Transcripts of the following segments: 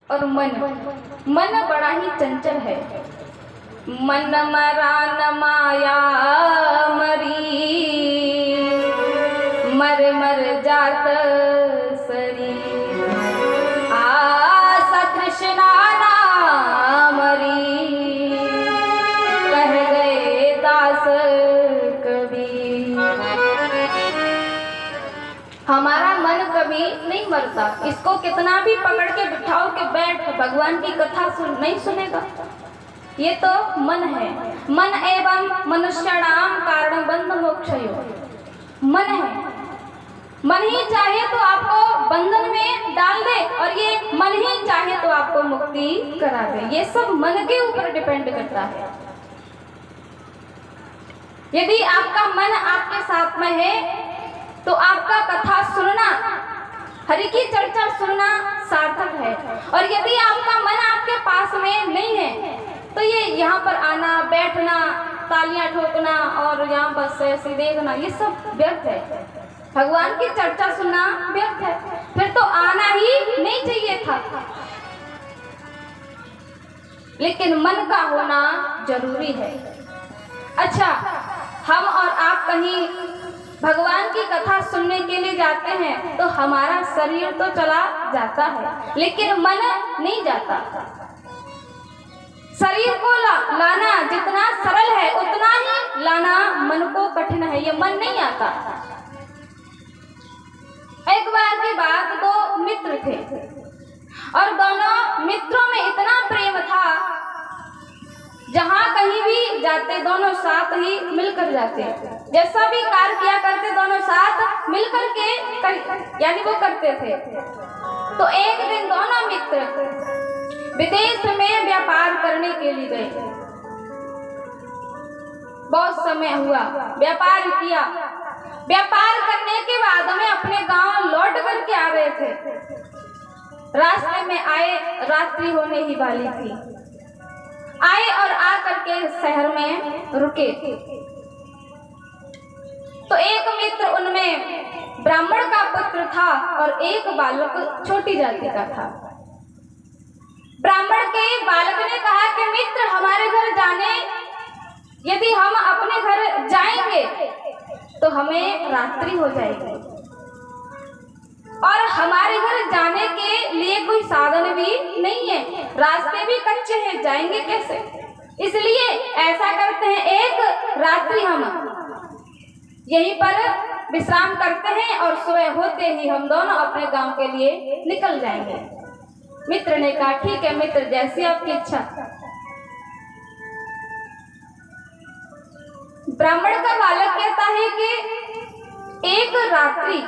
और मन मन बड़ा ही चंचल है। मन मरान माया मरी, मर मर जात सरी। आसा कृष्णा ना मरी, कह गए दास कवि। हमारा मन कभी नहीं मरता, इसको कितना भी पकड़ के बिठाओ के बैठ भगवान की कथा सुन, नहीं सुनेगा। ये तो मन है। मन एवं मनुष्याणाम कारण बंध मोक्षयो। मन है, मन ही चाहे तो आपको बंधन में डाल दे और ये मन ही चाहे तो आपको मुक्ति करा दे। ये सब मन के ऊपर डिपेंड करता है। यदि आपका मन आपके साथ में है तो आपका कथा सुनना, हरि की चर्चा सुनना सार्थक है। और यदि आपका मन आपके पास में नहीं है तो ये यहाँ पर आना, बैठना, तालियां ठोकना और यहाँ बस ऐसे देखना, ये सब व्यर्थ है। भगवान की चर्चा सुनना व्यर्थ है, फिर तो आना ही नहीं चाहिए था। लेकिन मन का होना जरूरी है। अच्छा, हम और आप कहीं भगवान की कथा सुनने के लिए जाते हैं तो हमारा शरीर तो चला जाता है लेकिन मन नहीं जाता। शरीर को लाना जितना सरल है उतना ही लाना मन को कठिन है। ये मन नहीं आता। एक बार की बात, दो मित्र थे और दोनों मित्रों में इतना प्रेम था, जहां कहीं भी जाते दोनों साथ ही मिलकर जाते, जैसा भी कार्य किया करते दोनों साथ मिलकर के यानी वो करते थे। तो एक दिन दोनों मित्र विदेश में व्यापार करने के लिए गए। बहुत समय हुआ, व्यापार किया। व्यापार करने के बाद में अपने गांव लौट करके आ रहे थे। रास्ते में आए, रात्रि होने ही वाली थी। आए और आकर के शहर में रुके। तो एक मित्र उनमें ब्राह्मण का पुत्र था और एक बालक छोटी जाति का था। ब्राह्मण के बालक ने कहा कि मित्र, हमारे घर जाने, यदि हम अपने घर जाएंगे तो हमें रात्रि हो जाएगी और हमारे घर जाने के लिए कोई साधन भी नहीं है, रास्ते भी कच्चे हैं, जाएंगे कैसे? इसलिए ऐसा करते हैं, एक रात्रि हम यहीं पर विश्राम करते हैं और सुबह होते ही हम दोनों अपने गांव के लिए निकल जाएंगे। मित्र ने कहा ठीक है मित्र, जैसी आपकी इच्छा। ब्राह्मण का बालक कहता है कि एक रात्रि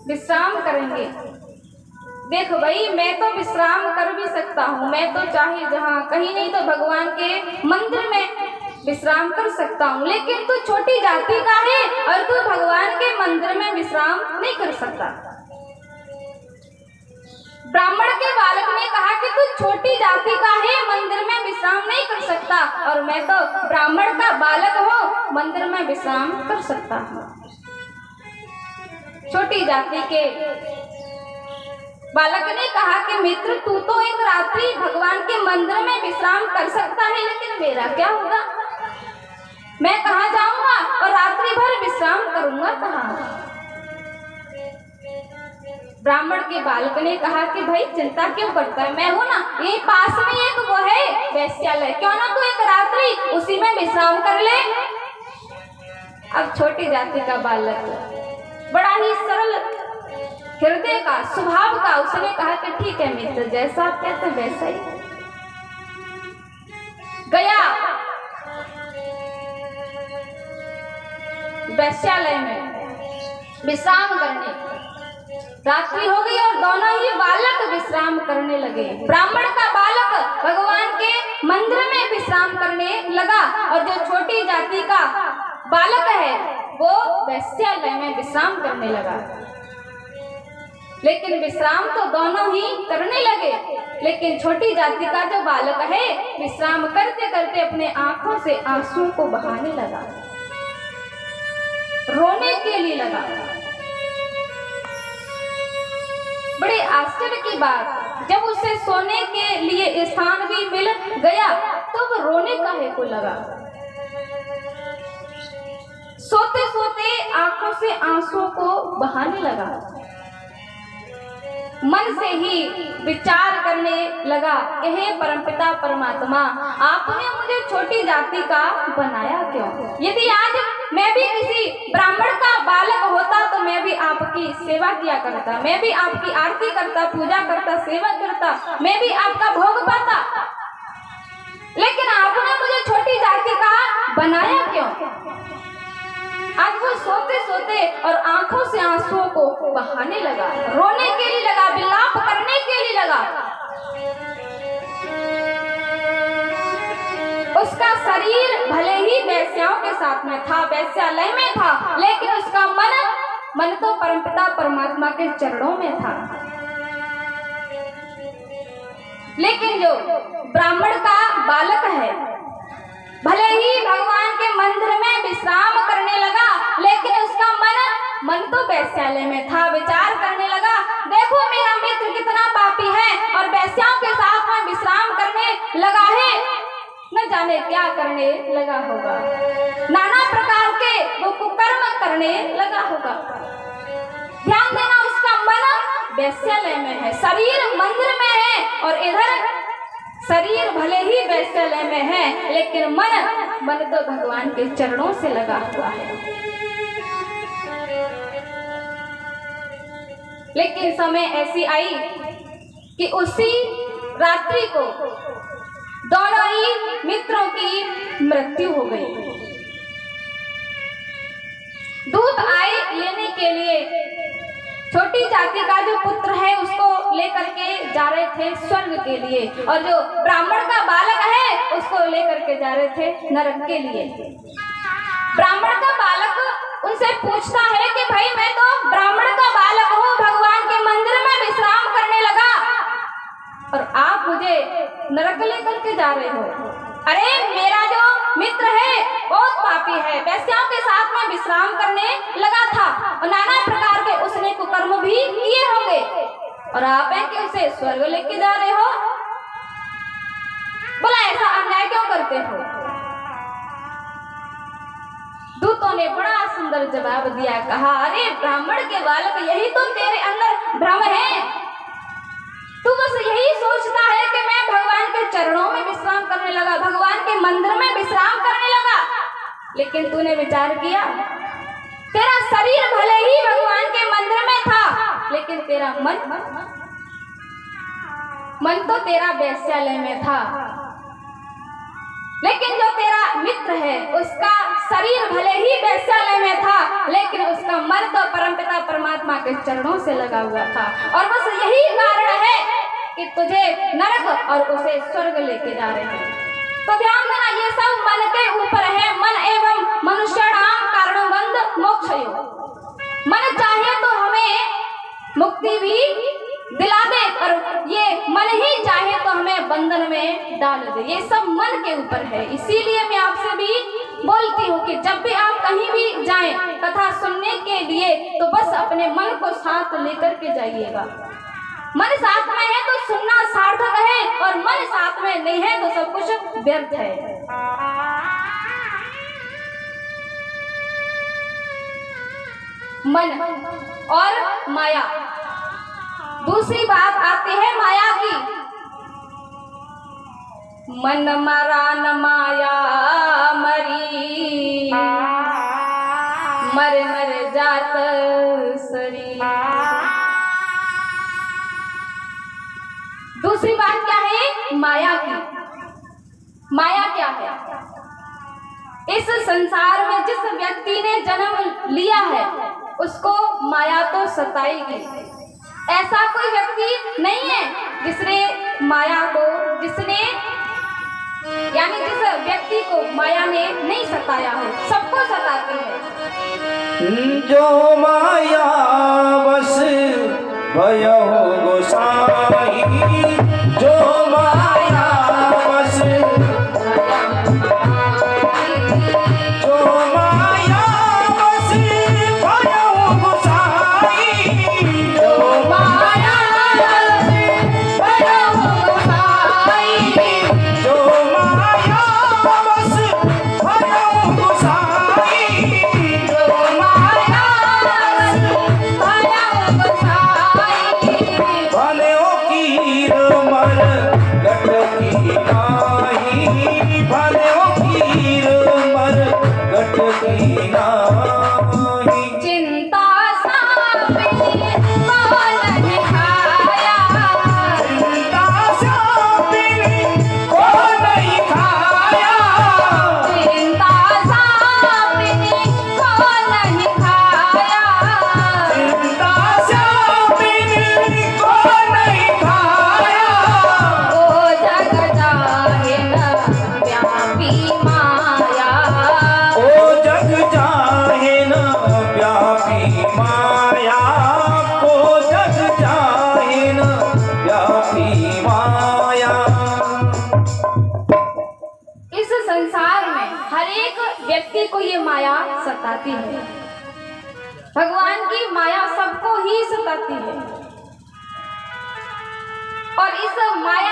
विश्राम करेंगे। देखो भाई, मैं तो विश्राम कर भी सकता हूँ, मैं तो चाहे जहाँ कहीं नहीं तो भगवान के मंदिर में विश्राम कर सकता हूँ, लेकिन तू छोटी जाति का है और तू भगवान के मंदिर में विश्राम नहीं कर सकता। ब्राह्मण के बालक ने कहा कि तू छोटी जाति का है, मंदिर में विश्राम नहीं कर सकता और मैं तो ब्राह्मण का बालक हूँ, मंदिर में विश्राम कर सकता हूँ। छोटी जाति के बालक ने कहा कि मित्र, तू तो एक रात्रि भगवान के मंदिर में विश्राम कर सकता है, लेकिन मेरा क्या होगा? मैं कहाँ जाऊंगा और रात्रि भर विश्राम करूंगा कहाँ? ब्राह्मण के बालक ने कहा कि भाई चिंता क्यों करता है, मैं हूं ना, ये पास में एक वो है वैश्यालय, क्यों ना तू एक रात्रि उसी में विश्राम कर ले। अब छोटी जाति का बालक बड़ा ही सरल हृदय का, स्वभाव का, उसने कहा कि ठीक है मित्र, जैसा आप कहते हैं वैसा ही। गया वैश्यालय में विश्राम करने। रात्रि हो गई और दोनों ही बालक विश्राम करने लगे। ब्राह्मण का बालक भगवान के मंदिर में विश्राम करने लगा और जो छोटी जाति का बालक है वो वैश्यालय में विश्राम करने लगा। लेकिन विश्राम तो दोनों ही करने लगे, लेकिन छोटी जाति का जो बालक है विश्राम करते करते अपने आंखों से आंसुओं को बहाने लगा, रोने के लिए लगा। बड़े आश्चर्य की बात, जब उसे सोने के लिए स्थान भी मिल गया तो वो रोने काहे को लगा। सोते सोते आंखों से आंसुओं को बहाने लगा। मन से ही विचार करने लगा कि हे परमपिता परमात्मा, आपने मुझे छोटी जाति का बनाया क्यों। यदि आज मैं भी किसी ब्राह्मण का बालक होता तो मैं भी आपकी सेवा किया करता, मैं भी आपकी आरती करता, पूजा करता, सेवा करता, मैं भी आपका भोग पाता, लेकिन आपने मुझे छोटी जाति का बनाया क्यों। आज वो सोते सोते और आंखों से आंसुओं को बहाने लगा, रोने के लिए लगा, विलाप करने के लिए लगा। उसका शरीर भले ही वेश्याओं के साथ में था, वेश्यालय में था, लेकिन उसका मन तो परमपिता परमात्मा के चरणों में था। लेकिन जो ब्राह्मण का बालक है, भले ही भगवान के मंदिर में विश्राम करने लगा, लेकिन उसका मन तो वेश्यालय में था। विचार करने लगा, देखो मेरा मित्र कितना पापी है और वेश्याओं के साथ में विश्राम करने लगा है, न जाने क्या करने लगा होगा, नाना प्रकार के वो कुकर्म करने लगा होगा। ध्यान देना, उसका मन वेश्यालय में है, शरीर मंदिर में है, और इधर शरीर भले ही वेश्यालय में है, लेकिन मन तो भगवान के चरणों से लगा हुआ है। लेकिन समय ऐसी आई कि उसी रात्रि को दोनों ही मित्रों की मृत्यु हो गई। दूत आए लेने के लिए, छोटी जाति का जो पुत्र है उसको लेकर के जा रहे थे स्वर्ग के लिए, और जो ब्राह्मण का बालक है उसको लेकर के जा रहे थे नरक के लिए। ब्राह्मण का बालक उनसे पूछता है कि भाई मैं तो ब्राह्मण का बालक हूँ, भगवान के मंदिर में विश्राम करने लगा, और आप मुझे नरक लेकर के जा रहे हो। अरे मेरा जो मित्र है बहुत पापी है, वेश्याओं के साथ में विश्राम करने लगा था, और नाना प्रकार के उसने कुकर्म भी किए होंगे, और आप हैं कि उसे स्वर्ग लेके जा रहे हो। बोला ऐसा अन्याय क्यों करते हो। दूतों ने बड़ा सुंदर जवाब दिया, कहा अरे ब्राह्मण के बालक, यही तो तेरे अंदर भ्रम है, तू बस यही सोचता है कि मैं भगवान के चरणों में विश्राम करने लगा, भगवान के मंदिर में विश्राम करने लगा, लेकिन तूने विचार किया, तेरा शरीर भले ही भगवान के मंदिर में था, लेकिन तेरा मन तो तेरा वेश्यालय में था। लेकिन जो तेरा मित्र है उसका शरीर भले ही वेश्यालय में था, लेकिन उसका मन तो परमपिता परमात्मा के चरणों से लगा हुआ था, और बस यही कारण है कि तुझे नरक और उसे स्वर्ग लेके जा रहे हैं। तो ध्यान देना, ये सब मन के ऊपर है। मन एवं मनुष्याणाम कारणबंध मोक्षयो। मन चाहे तो हमें मुक्ति भी दिला दे, और ये मन ही चाहे तो हमें बंधन में डाल दे। ये सब मन के ऊपर है। इसीलिए मैं आपसे भी बोलती हूँ कि जब भी आप कहीं भी जाएं कथा सुनने के लिए, तो बस अपने मन को साथ लेकर के जाइएगा। मन साथ में है तो सुनना सार्थक है, और मन साथ में नहीं है तो सब कुछ व्यर्थ है। मन और माया। दूसरी बात आती है माया की। मन मारा न माया मरी, मर मर जात शरीर। दूसरी बात क्या है माया की। माया क्या है? इस संसार में जिस व्यक्ति ने जन्म लिया है उसको माया तो सताएगी। ऐसा कोई व्यक्ति नहीं है जिसने माया को, यानी जिस व्यक्ति को माया ने नहीं सताया हो। सबको सताती है। जो माया बस भयो गोसाई, जो माया बस, जो माया बस भयो गोसाई, जो माया संसार में हर एक व्यक्ति को ये माया सताती है। भगवान की माया सबको ही सताती है और इस माया